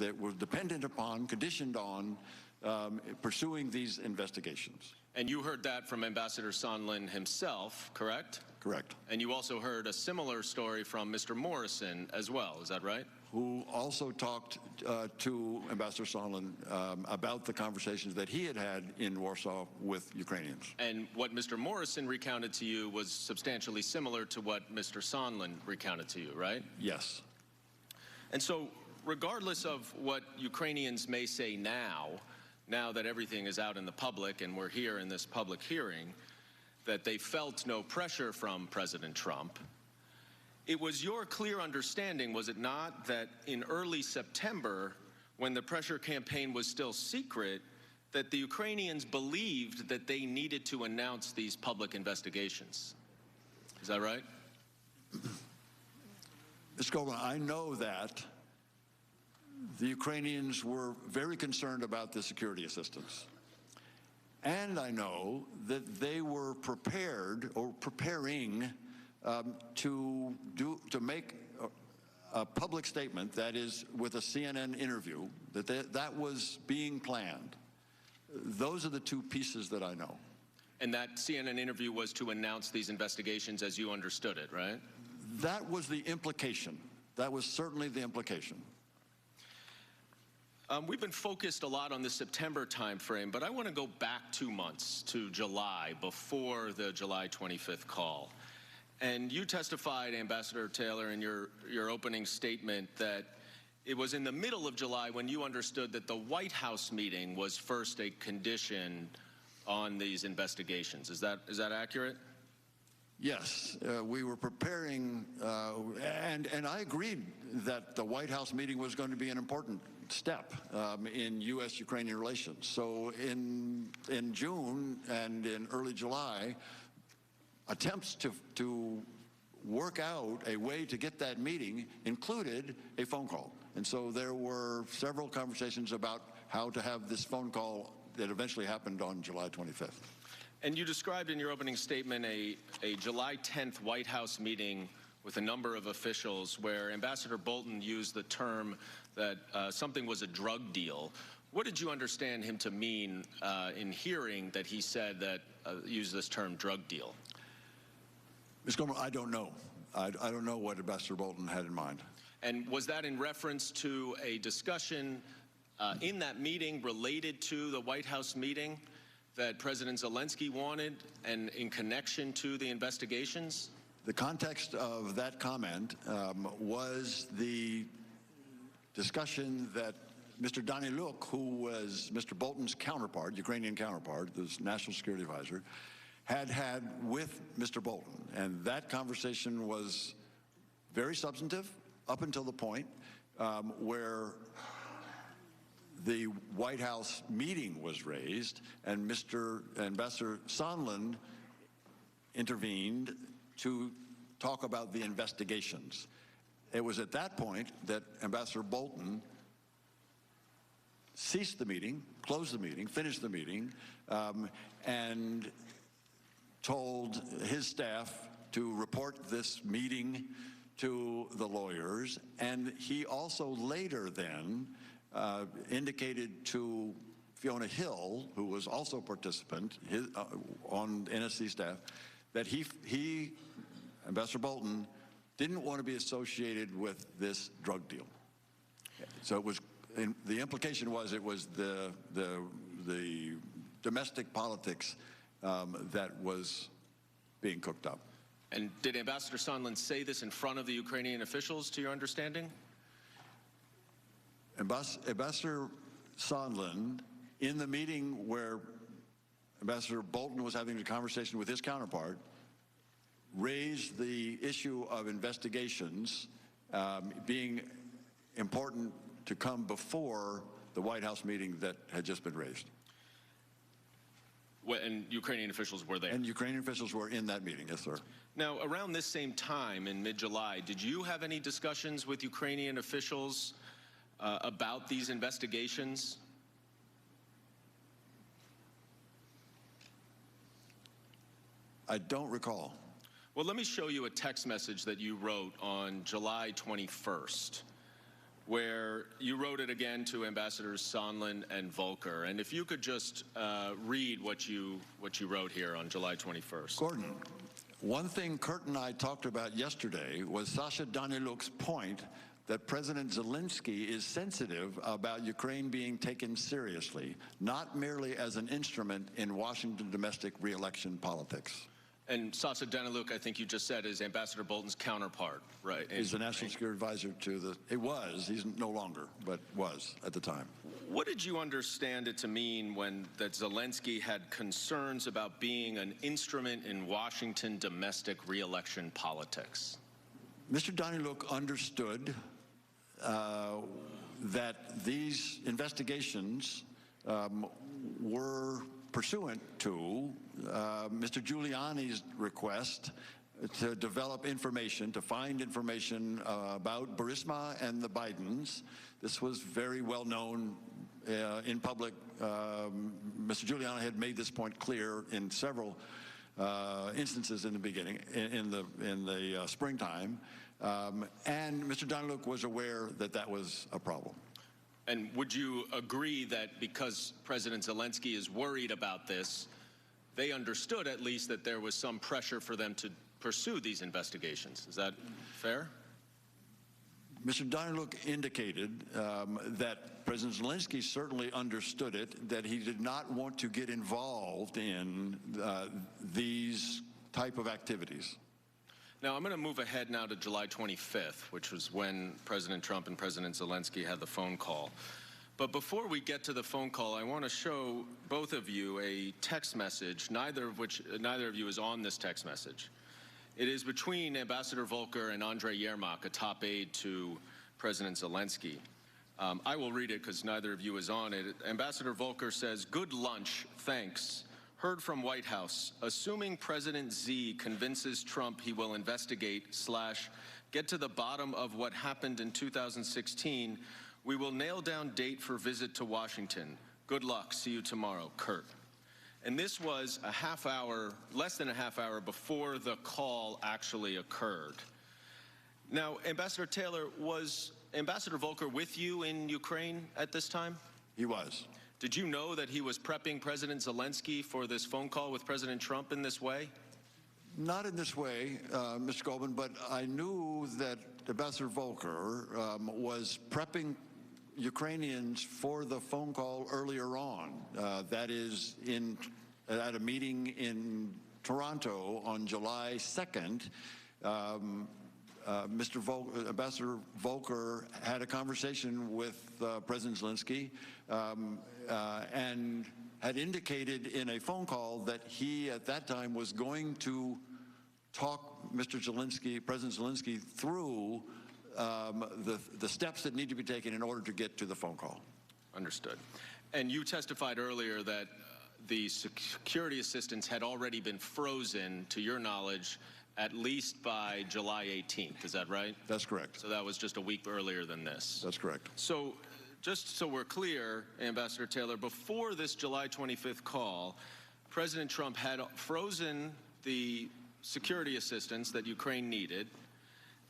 that were dependent upon, conditioned on pursuing these investigations. And you heard that from Ambassador Sondland himself, correct? Correct. And you also heard a similar story from Mr. Morrison as well, is that right? Who also talked to Ambassador Sondland about the conversations that he had had in Warsaw with Ukrainians. And what Mr. Morrison recounted to you was substantially similar to what Mr. Sondland recounted to you, right? Yes. And so, regardless of what Ukrainians may say now that everything is out in the public and we're here in this public hearing, that they felt no pressure from President Trump, it was your clear understanding, was it not, that in early September, when the pressure campaign was still secret, that the Ukrainians believed that they needed to announce these public investigations? Is that right? Mr. Goldman, I know that the Ukrainians were very concerned about the security assistance. And I know that they were prepared or preparing to make a public statement, that is, with a CNN interview, that was being planned. Those are the two pieces that I know. And that CNN interview was to announce these investigations as you understood it, right? That was the implication. That was certainly the implication. We've been focused a lot on the September timeframe, but I want to go back 2 months to July, before the July 25th call. And you testified, Ambassador Taylor, in your opening statement that it was in the middle of July when you understood that the White House meeting was first a condition on these investigations. Is that accurate? Yes, we were preparing, and I agreed that the White House meeting was going to be an important step in U.S.-Ukrainian relations. So in June and in early July, attempts to work out a way to get that meeting included a phone call. And so there were several conversations about how to have this phone call that eventually happened on July 25th. And you described in your opening statement a July 10th White House meeting with a number of officials where Ambassador Bolton used the term that something was a drug deal. What did you understand him to mean in hearing that he said that, used this term drug deal? Ms. Goldman, I don't know. I don't know what Ambassador Bolton had in mind. And was that in reference to a discussion in that meeting related to the White House meeting that President Zelensky wanted and in connection to the investigations? The context of that comment was the discussion that Mr. Daniluk, who was Mr. Bolton's counterpart, Ukrainian counterpart, the National Security Advisor, had with Mr. Bolton. And that conversation was very substantive up until the point where the White House meeting was raised and Mr. Ambassador Sondland intervened to talk about the investigations. It was at that point that Ambassador Bolton ceased the meeting, closed the meeting, finished the meeting, and told his staff to report this meeting to the lawyers. And he also later then indicated to Fiona Hill, who was also a participant on NSC staff, that he, Ambassador Bolton, didn't want to be associated with this drug deal. So it was, the implication was it was the domestic politics that was being cooked up. And did Ambassador Sondland say this in front of the Ukrainian officials, to your understanding? Ambassador Sondland, in the meeting where Ambassador Bolton was having a conversation with his counterpart, raised the issue of investigations being important to come before the White House meeting that had just been raised. And Ukrainian officials were there? And Ukrainian officials were in that meeting, yes, sir. Now, around this same time, in mid-July, did you have any discussions with Ukrainian officials about these investigations? I don't recall. Well, let me show you a text message that you wrote on July 21st, where you wrote it again to Ambassadors Sondland and Volker. And if you could just read what you wrote here on July 21st. Gordon, one thing Kurt and I talked about yesterday was Sasha Daniluk's point that President Zelensky is sensitive about Ukraine being taken seriously, not merely as an instrument in Washington domestic re-election politics. And Sasha Daniluk, I think you just said, is Ambassador Bolton's counterpart, right? He's the National Security Advisor to the, he's no longer, but was at the time. What did you understand it to mean when that Zelensky had concerns about being an instrument in Washington domestic re-election politics? Mr. Daniluk understood that these investigations were pursuant to Mr. Giuliani's request to develop information, to find information about Burisma and the Bidens. This was very well known in public. Mr. Giuliani had made this point clear in several instances in the beginning, in the springtime. And Mr. Daniluk was aware that that was a problem. And would you agree that because President Zelensky is worried about this, they understood at least that there was some pressure for them to pursue these investigations? Is that fair? Mr. Daniluk indicated that President Zelensky certainly understood it, that he did not want to get involved in these type of activities. Now, I'm going to move ahead now to July 25th, which was when President Trump and President Zelensky had the phone call. But before we get to the phone call, I want to show both of you a text message, neither of you is on this text message. It is between Ambassador Volker and Andrei Yermak, a top aide to President Zelensky. I will read it because neither of you is on it. Ambassador Volker says, "Good lunch, thanks. Heard from White House, assuming President Z convinces Trump he will investigate / get to the bottom of what happened in 2016, we will nail down date for visit to Washington. Good luck, see you tomorrow, Kurt." And this was a half hour, less than a half hour before the call actually occurred. Now, Ambassador Taylor, was Ambassador Volker with you in Ukraine at this time? He was. Did you know that he was prepping President Zelensky for this phone call with President Trump in this way? Not in this way, Mr. Goldman, but I knew that Ambassador Volker was prepping Ukrainians for the phone call earlier on. That is, at a meeting in Toronto on July 2nd, Ambassador Volker had a conversation with President Zelensky and had indicated in a phone call that he, at that time, was going to talk President Zelensky through the steps that need to be taken in order to get to the phone call. Understood. And you testified earlier that the security assistance had already been frozen, to your knowledge, at least by July 18th. Is that right? That's correct. So that was just a week earlier than this. That's correct. So just so we're clear, Ambassador Taylor, before this July 25th call, President Trump had frozen the security assistance that Ukraine needed,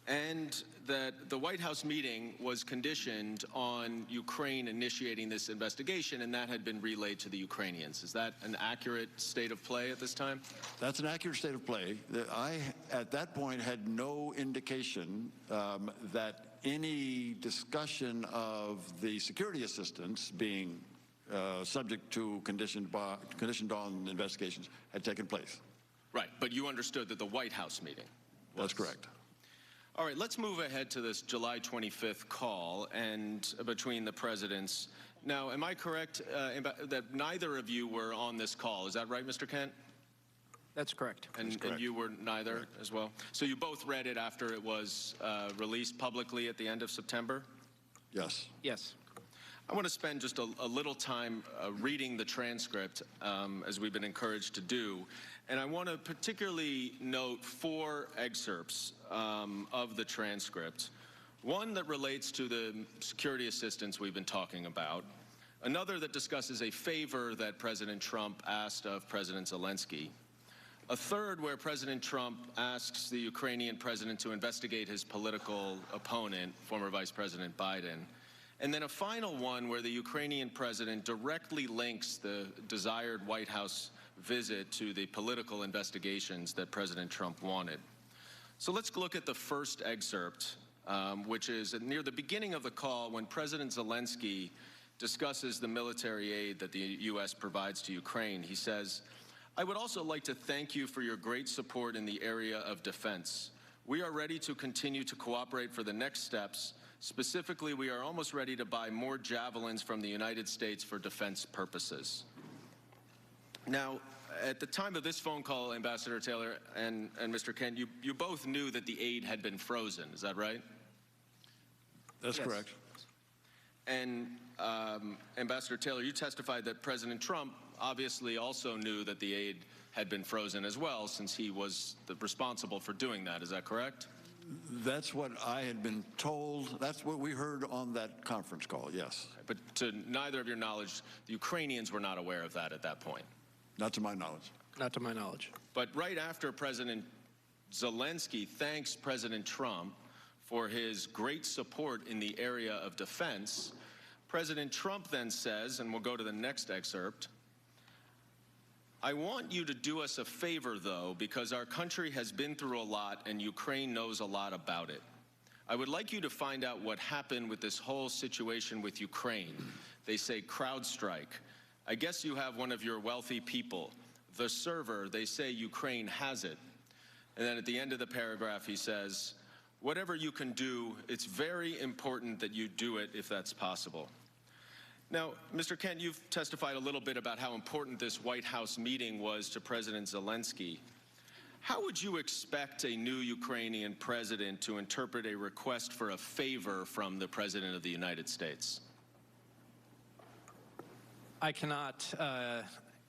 and that the White House meeting was conditioned on Ukraine initiating this investigation, and that had been relayed to the Ukrainians. Is that an accurate state of play at this time? That's an accurate state of play. I, at that point, had no indication that any discussion of the security assistance being subject to conditioned on investigations had taken place. Right, but you understood that the White House meeting was... That's correct. All right, let's move ahead to this July 25th call and between the presidents. Now, am I correct that neither of you were on this call? Is that right, Mr. Kent? That's correct. And you were neither as well? So you both read it after it was released publicly at the end of September? Yes. Yes. I want to spend just a little time reading the transcript, as we've been encouraged to do. And I want to particularly note 4 excerpts of the transcript. One that relates to the security assistance we've been talking about. Another that discusses a favor that President Trump asked of President Zelensky. A third where President Trump asks the Ukrainian president to investigate his political opponent, former Vice President Biden. And then a final one where the Ukrainian president directly links the desired White House visit to the political investigations that President Trump wanted. So let's look at the first excerpt, which is near the beginning of the call when President Zelensky discusses the military aid that the U.S. provides to Ukraine. He says, "I would also like to thank you for your great support in the area of defense. We are ready to continue to cooperate for the next steps. Specifically, we are almost ready to buy more javelins from the United States for defense purposes." Now, at the time of this phone call, Ambassador Taylor and Mr. Kent, you both knew that the aid had been frozen. Is that right? That's Yes. correct. And Ambassador Taylor, you testified that President Trump obviously also knew that the aid had been frozen as well, since he was responsible for doing that. Is that correct? That's what I had been told. That's what we heard on that conference call, yes. But to neither of your knowledge, the Ukrainians were not aware of that at that point. Not to my knowledge. Not to my knowledge. But right after President Zelensky thanks President Trump for his great support in the area of defense, President Trump then says, and we'll go to the next excerpt, "I want you to do us a favor, though, because our country has been through a lot and Ukraine knows a lot about it. I would like you to find out what happened with this whole situation with Ukraine. They say CrowdStrike. I guess you have one of your wealthy people. The server, they say Ukraine has it." And then at the end of the paragraph, he says, "Whatever you can do, it's very important that you do it if that's possible." Now, Mr. Kent, you've testified a little bit about how important this White House meeting was to President Zelensky. How would you expect a new Ukrainian president to interpret a request for a favor from the President of the United States? I cannot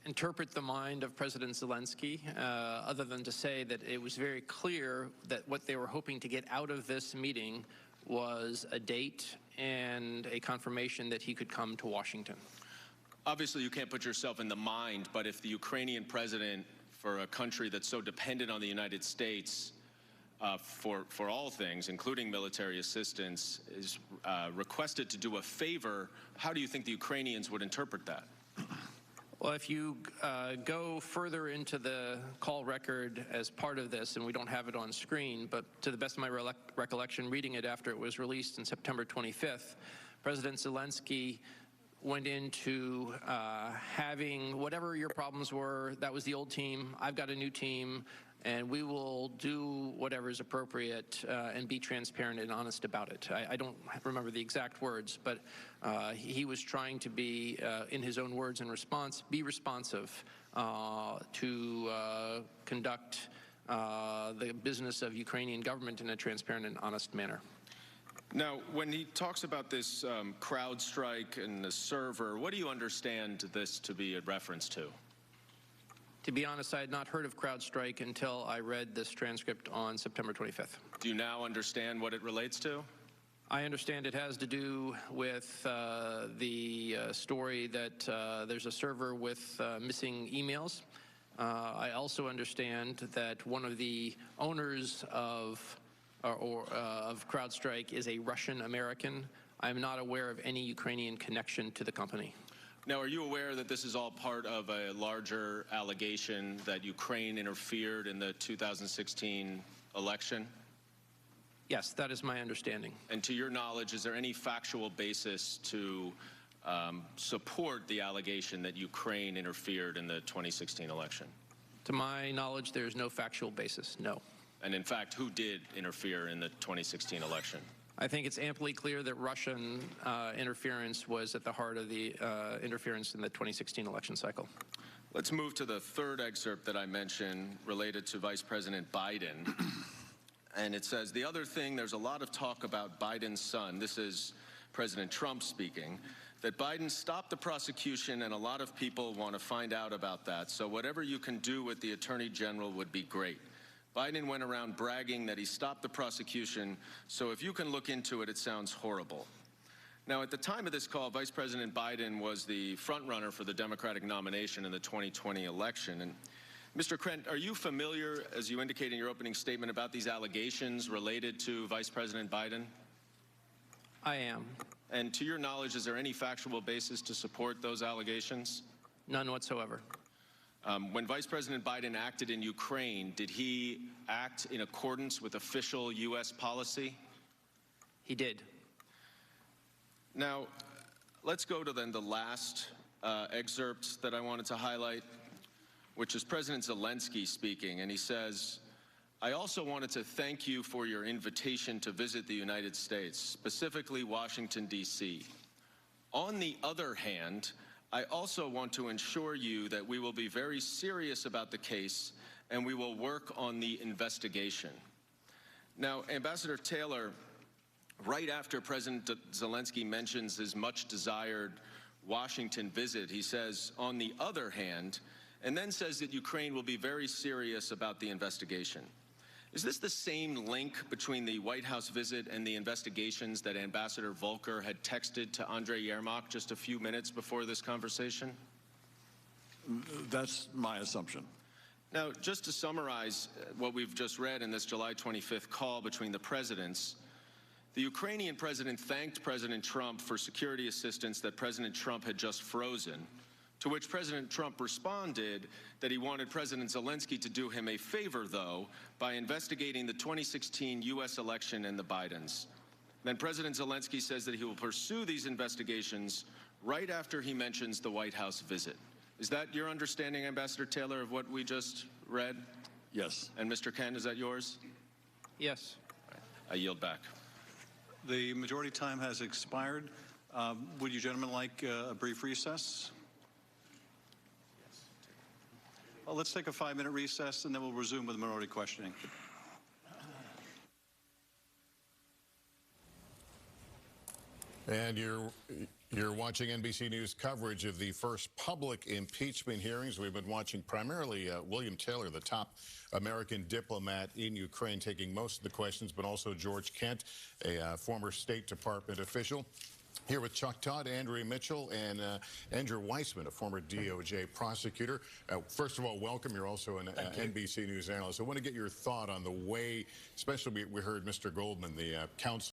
interpret the mind of President Zelensky other than to say that it was very clear that what they were hoping to get out of this meeting was a date and a confirmation that he could come to Washington. Obviously, you can't put yourself in the mind, but if the Ukrainian president, for a country that's so dependent on the United States for all things, including military assistance, is requested to do a favor, how do you think the Ukrainians would interpret that? Well, if you go further into the call record as part of this, and we don't have it on screen, but to the best of my recollection, reading it after it was released on September 25th, President Zelensky went into having whatever your problems were, that was the old team, I've got a new team, and we will do whatever is appropriate and be transparent and honest about it. I don't remember the exact words, but he was trying to be, in his own words and response, be responsive to conduct the business of Ukrainian government in a transparent and honest manner. Now, when he talks about this CrowdStrike and the server, what do you understand this to be a reference to? To be honest, I had not heard of CrowdStrike until I read this transcript on September 25th. Do you now understand what it relates to? I understand it has to do with the story that there's a server with missing emails. I also understand that one of the owners of CrowdStrike is a Russian American. I'm not aware of any Ukrainian connection to the company. Now, are you aware that this is all part of a larger allegation that Ukraine interfered in the 2016 election? Yes, that is my understanding. And to your knowledge, is there any factual basis to support the allegation that Ukraine interfered in the 2016 election? To my knowledge, there is no factual basis, no. And in fact, who did interfere in the 2016 election? I think it's amply clear that Russian interference was at the heart of the interference in the 2016 election cycle. Let's move to the third excerpt that I mentioned related to Vice President Biden. And it says, the other thing, there's a lot of talk about Biden's son. This is President Trump speaking, that Biden stopped the prosecution, and a lot of people want to find out about that. So whatever you can do with the Attorney General would be great. Biden went around bragging that he stopped the prosecution, so if you can look into it, it sounds horrible. Now, at the time of this call, Vice President Biden was the frontrunner for the Democratic nomination in the 2020 election, and Mr. Krent, are you familiar, as you indicate in your opening statement, about these allegations related to Vice President Biden? I am. And to your knowledge, is there any factual basis to support those allegations? None whatsoever. When Vice President Biden acted in Ukraine, did he act in accordance with official U.S. policy? He did. Now, let's go to then the last excerpt that I wanted to highlight, which is President Zelensky speaking, and he says, "I also wanted to thank you for your invitation to visit the United States, specifically Washington, D.C. On the other hand, I also want to assure you that we will be very serious about the case and we will work on the investigation." Now, Ambassador Taylor, right after President Zelensky mentions his much-desired Washington visit, he says, "on the other hand," and then says that Ukraine will be very serious about the investigation. Is this the same link between the White House visit and the investigations that Ambassador Volker had texted to Andrei Yermak just a few minutes before this conversation? That's my assumption. Now, just to summarize what we've just read in this July 25th call between the presidents, the Ukrainian president thanked President Trump for security assistance that President Trump had just frozen, to which President Trump responded that he wanted President Zelensky to do him a favor, though, by investigating the 2016 U.S. election and the Bidens. Then President Zelensky says that he will pursue these investigations right after he mentions the White House visit. Is that your understanding, Ambassador Taylor, of what we just read? Yes. And Mr. Kent, is that yours? Yes. I yield back. The majority time has expired. Would you gentlemen like a brief recess? Well, let's take a 5-minute recess, and then we'll resume with minority questioning. And you're watching NBC News coverage of the first public impeachment hearings. We've been watching primarily William Taylor, the top American diplomat in Ukraine, taking most of the questions, but also George Kent, a former State Department official. Here with Chuck Todd, Andrea Mitchell, and Andrew Weissman, a former DOJ prosecutor. First of all, welcome. You're also an NBC News analyst. I want to get your thought on the way, especially we heard Mr. Goldman, the counsel